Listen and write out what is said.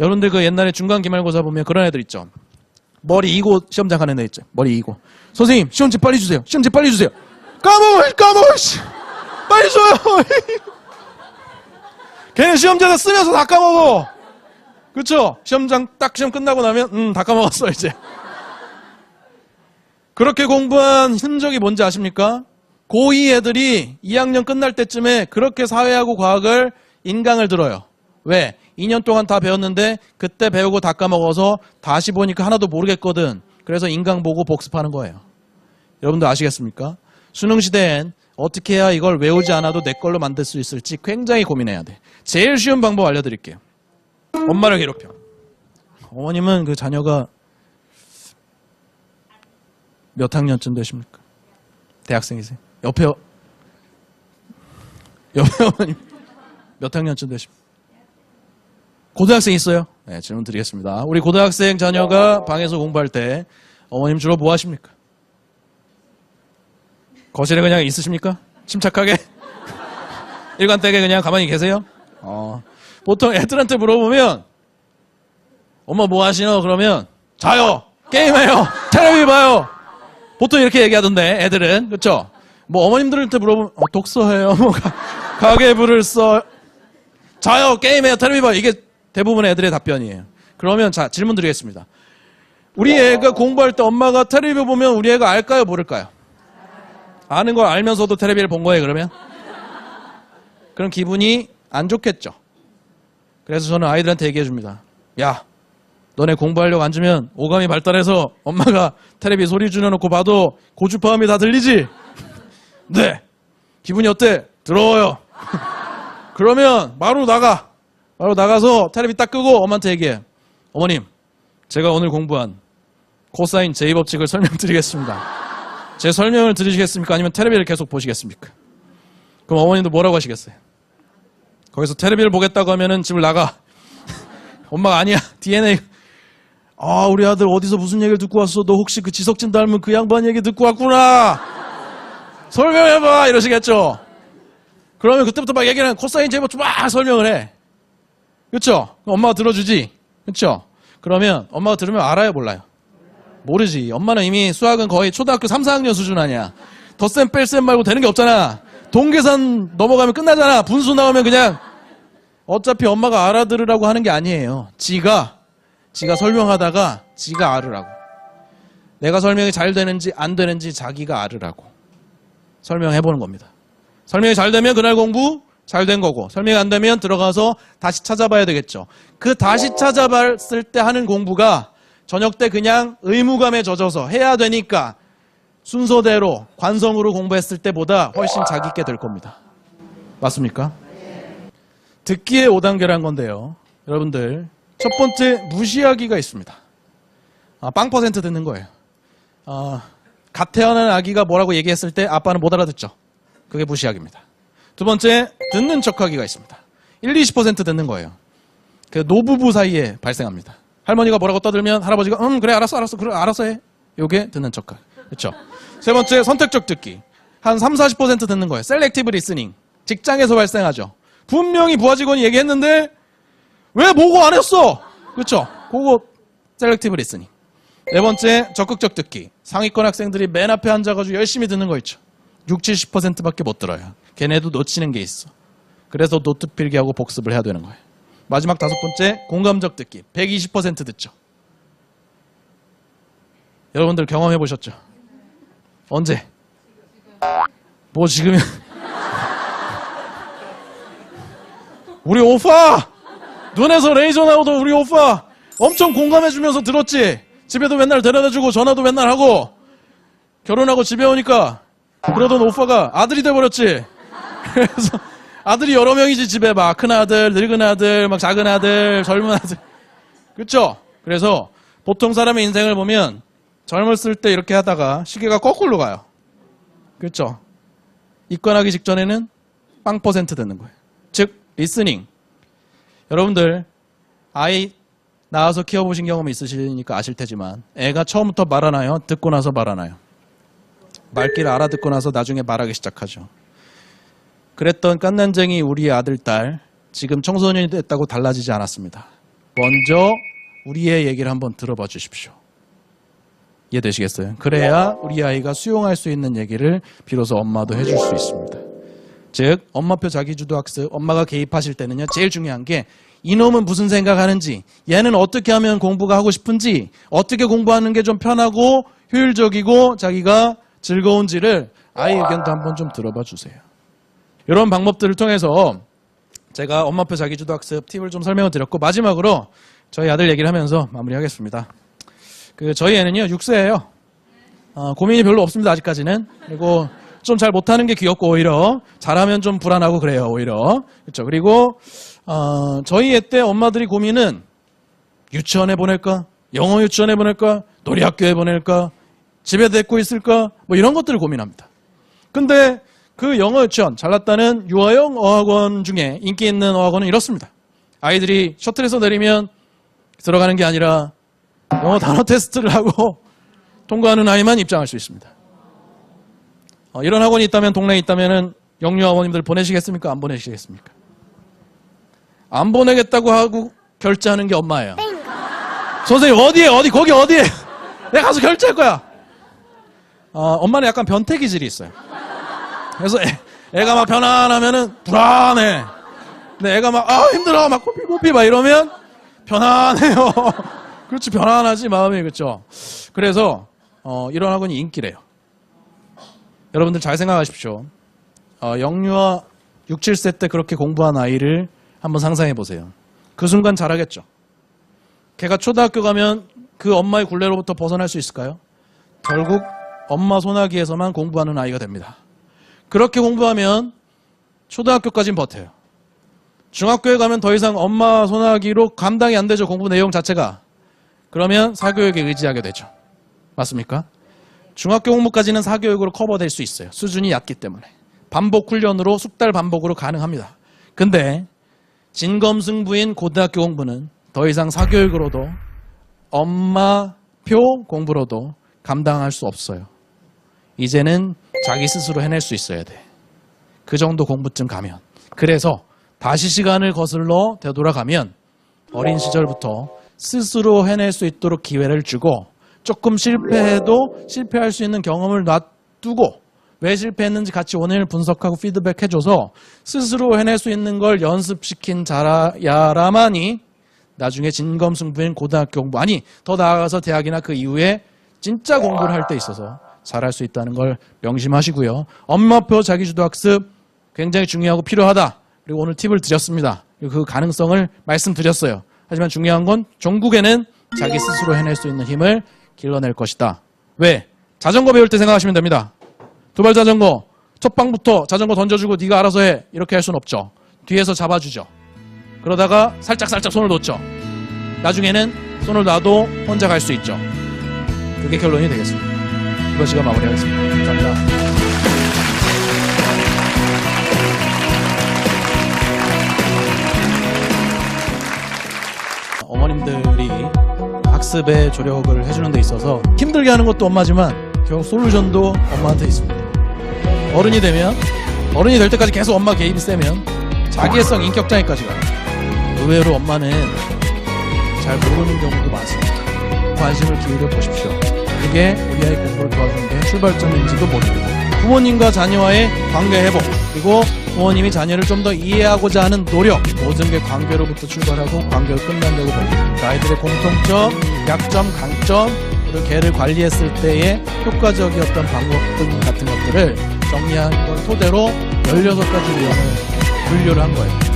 여러분들 그 옛날에 중간 기말고사 보면 그런 애들 있죠. 머리 이고 시험장 가는 애 있죠. 머리 이고. 선생님, 시험지 빨리 주세요. 시험지 빨리 주세요. 까먹어. 빨리 줘요. 걔는 시험지에다 쓰면서 다 까먹어. 그쵸? 시험장 딱 시험 끝나고 나면 다 까먹었어 이제. 그렇게 공부한 흔적이 뭔지 아십니까? 고2 애들이 2학년 끝날 때쯤에 그렇게 사회하고 과학을 인강을 들어요. 왜? 2년 동안 다 배웠는데 그때 배우고 다 까먹어서 다시 보니까 하나도 모르겠거든. 그래서 인강 보고 복습하는 거예요. 여러분들 아시겠습니까? 수능 시대엔 어떻게 해야 이걸 외우지 않아도 내 걸로 만들 수 있을지 굉장히 고민해야 돼. 제일 쉬운 방법 알려드릴게요. 엄마를 괴롭혀. 어머님은 그 자녀가 몇 학년쯤 되십니까? 대학생이세요? 옆에 어머님 몇 학년쯤 되십니까? 고등학생 있어요? 네, 질문 드리겠습니다. 우리 고등학생 자녀가 방에서 공부할 때 어머님 주로 뭐 하십니까? 거실에 그냥 있으십니까? 침착하게? 일관되게 그냥 가만히 계세요? 보통 애들한테 물어보면 엄마 뭐 하시노? 그러면 자요! 게임해요! 텔레비 봐요! 보통 이렇게 얘기하던데 애들은. 그렇죠? 뭐 어머님들한테 물어보면 독서해요. 뭐 가계부를 써. 자요! 게임해요! 텔레비 봐요! 이게 대부분의 애들의 답변이에요. 그러면 자 질문 드리겠습니다. 우리 애가 공부할 때 엄마가 텔레비 보면 우리 애가 알까요? 모를까요? 아는 걸 알면서도 텔레비를 본 거예요, 그러면? 그럼 기분이 안 좋겠죠. 그래서 저는 아이들한테 얘기해 줍니다. 야, 너네 공부하려고 앉으면 오감이 발달해서 엄마가 텔레비 소리 줄여놓고 봐도 고주파음이 다 들리지? 네. 기분이 어때? 더러워요. 그러면 바로 나가서 텔레비 딱 끄고 엄마한테 얘기해. 어머님, 제가 오늘 공부한 코사인 제2법칙을 설명드리겠습니다. 제 설명을 들으시겠습니까? 아니면 텔레비를 계속 보시겠습니까? 그럼 어머님도 뭐라고 하시겠어요? 거기서 텔레비를 보겠다고 하면은 집을 나가. 엄마가 아니야. DNA. 우리 아들 어디서 무슨 얘기를 듣고 왔어? 너 혹시 그 지석진 닮은 그 양반 얘기 듣고 왔구나. 설명해봐. 이러시겠죠? 그러면 그때부터 막 얘기를 코사인 제법칙 막 설명을 해. 그쵸? 엄마가 들어주지? 그쵸? 그러면 엄마가 들으면 알아요? 몰라요? 모르지. 엄마는 이미 수학은 거의 초등학교 3, 4학년 수준 아니야. 덧셈 뺄셈 말고 되는 게 없잖아. 동계산 넘어가면 끝나잖아. 분수 나오면 그냥 어차피 엄마가 알아들으라고 하는 게 아니에요. 지가 설명하다가 지가 알으라고. 내가 설명이 잘 되는지 안 되는지 자기가 알으라고 설명해보는 겁니다. 설명이 잘 되면 그날 공부 잘 된 거고, 설명이 안 되면 들어가서 다시 찾아봐야 되겠죠. 그 다시 찾아봤을 때 하는 공부가 저녁 때 그냥 의무감에 젖어서 해야 되니까 순서대로 관성으로 공부했을 때보다 훨씬 자기 있게 될 겁니다. 맞습니까? 듣기의 5단계란 건데요. 여러분들 첫 번째 무시하기가 있습니다. 빵 퍼센트 듣는 거예요. 갓 태어난 아기가 뭐라고 얘기했을 때 아빠는 못 알아듣죠. 그게 무시하기입니다. 두 번째 듣는 척하기가 있습니다. 20% 듣는 거예요. 그 노부부 사이에 발생합니다. 할머니가 뭐라고 떠들면 할아버지가 그래 알았어 그래 알았어 해. 요게 듣는 척하기. 그렇죠? 세 번째 선택적 듣기. 한 30-40% 듣는 거예요. 셀렉티브 리스닝. 직장에서 발생하죠. 분명히 부하 직원이 얘기했는데 왜 보고 안 했어? 그렇죠? 그거 셀렉티브 리스닝. 네 번째 적극적 듣기. 상위권 학생들이 맨 앞에 앉아가지고 열심히 듣는 거 있죠. 60-70%밖에 못 들어요. 걔네도 놓치는 게 있어. 그래서 노트 필기하고 복습을 해야 되는 거예요. 마지막 다섯 번째 공감적 듣기. 120% 듣죠. 여러분들 경험해 보셨죠? 언제? 뭐 지금이야? 우리 오빠! 눈에서 레이저 나오던 우리 오빠! 엄청 공감해주면서 들었지? 집에도 맨날 데려다주고 전화도 맨날 하고 결혼하고 집에 오니까 그러던 오빠가 아들이 돼버렸지? 그래서 아들이 여러 명이지 집에 막 큰 아들, 늙은 아들, 막 작은 아들, 젊은 아들. 그렇죠? 그래서 보통 사람의 인생을 보면 젊었을 때 이렇게 하다가 시계가 거꾸로 가요. 그렇죠? 입관하기 직전에는 빵 퍼센트 듣는 거예요. 즉 리스닝. 여러분들 아이 낳아서 키워보신 경험이 있으시니까 아실 테지만 애가 처음부터 말하나요? 듣고 나서 말하나요? 말귀를 알아듣고 나서 나중에 말하기 시작하죠. 그랬던 깐난쟁이 우리 아들, 딸 지금 청소년이 됐다고 달라지지 않았습니다. 먼저 우리의 얘기를 한번 들어봐 주십시오. 이해되시겠어요? 그래야 우리 아이가 수용할 수 있는 얘기를 비로소 엄마도 해줄 수 있습니다. 즉 엄마표 자기주도 학습, 엄마가 개입하실 때는요, 제일 중요한 게 이놈은 무슨 생각하는지, 얘는 어떻게 하면 공부가 하고 싶은지, 어떻게 공부하는 게 좀 편하고 효율적이고 자기가 즐거운지를 아이 의견도 한번 좀 들어봐 주세요. 이런 방법들을 통해서 제가 엄마표 자기주도 학습 팁을 좀 설명을 드렸고, 마지막으로 저희 아들 얘기를 하면서 마무리하겠습니다. 저희 애는요 6세예요. 고민이 별로 없습니다 아직까지는. 그리고 좀 잘 못하는 게 귀엽고, 오히려 잘하면 좀 불안하고 그래요 오히려. 그렇죠. 그리고 저희 애 때 엄마들이 고민은 유치원에 보낼까, 영어 유치원에 보낼까, 놀이학교에 보낼까, 집에 데리고 있을까, 뭐 이런 것들을 고민합니다. 근데 그 영어 유치원, 잘났다는 유아용 어학원 중에 인기 있는 어학원은 이렇습니다. 아이들이 셔틀에서 내리면 들어가는 게 아니라 영어 단어 테스트를 하고 통과하는 아이만 입장할 수 있습니다. 이런 학원이 있다면, 동네에 있다면 영유 어머님들 보내시겠습니까? 안 보내시겠습니까? 안 보내겠다고 하고 결제하는 게 엄마예요. 선생님 거기 어디에? 내가 가서 결제할 거야. 엄마는 약간 변태 기질이 있어요. 그래서 애가 막 편안하면은 불안해. 근데 애가 막 힘들어, 막 코피 막 이러면 편안해요. 그렇지, 편안하지 마음이. 그렇죠. 그래서 이런 학원이 인기래요. 여러분들 잘 생각하십시오. 영유아 6, 7세 때 그렇게 공부한 아이를 한번 상상해 보세요. 그 순간 잘하겠죠. 걔가 초등학교 가면 그 엄마의 굴레로부터 벗어날 수 있을까요? 결국 엄마 손아귀에서만 공부하는 아이가 됩니다. 그렇게 공부하면 초등학교까지는 버텨요. 중학교에 가면 더 이상 엄마 손아귀로 감당이 안 되죠, 공부 내용 자체가. 그러면 사교육에 의지하게 되죠. 맞습니까? 중학교 공부까지는 사교육으로 커버될 수 있어요. 수준이 얕기 때문에. 반복 훈련으로, 숙달 반복으로 가능합니다. 근데 진검승부인 고등학교 공부는 더 이상 사교육으로도 엄마표 공부로도 감당할 수 없어요. 이제는 자기 스스로 해낼 수 있어야 돼. 그 정도 공부쯤 가면. 그래서 다시 시간을 거슬러 되돌아가면 어린 시절부터 스스로 해낼 수 있도록 기회를 주고, 조금 실패해도 실패할 수 있는 경험을 놔두고 왜 실패했는지 같이 원인을 분석하고 피드백해줘서 스스로 해낼 수 있는 걸 연습시킨 자라야라만이 나중에 진검승부인 고등학교 공부, 아니 더 나아가서 대학이나 그 이후에 진짜 공부를 할 때 있어서 잘할 수 있다는 걸 명심하시고요. 엄마표 자기주도 학습 굉장히 중요하고 필요하다. 그리고 오늘 팁을 드렸습니다. 그 가능성을 말씀드렸어요. 하지만 중요한 건 종국에는 자기 스스로 해낼 수 있는 힘을 길러낼 것이다. 왜? 자전거 배울 때 생각하시면 됩니다. 두발 자전거, 첫 방부터 자전거 던져주고 네가 알아서 해, 이렇게 할 수는 없죠. 뒤에서 잡아주죠. 그러다가 살짝 손을 놓죠. 나중에는 손을 놔도 혼자 갈 수 있죠. 그게 결론이 되겠습니다. 이번 시간 마무리하겠습니다. 감사합니다. 어머님들이 학습에 조력을 해주는 데 있어서 힘들게 하는 것도 엄마지만 결국 솔루션도 엄마한테 있습니다. 어른이 될 때까지 계속 엄마 개입이 세면 자기애성 인격장애까지 가요. 의외로 엄마는 잘 모르는 경우도 많습니다. 관심을 기울여 보십시오. 그게 우리 아이 공부를 도와주는 게 출발점인지도 모릅니다. 부모님과 자녀와의 관계 회복, 그리고 부모님이 자녀를 좀 더 이해하고자 하는 노력, 모든 게 관계로부터 출발하고 관계로 끝난다고 봅니다. 아이들의 공통점, 약점, 강점, 그리고 걔를 관리했을 때의 효과적이었던 방법 같은 것들을 정리한 걸 토대로 16가지 유형을 분류를 한 거예요.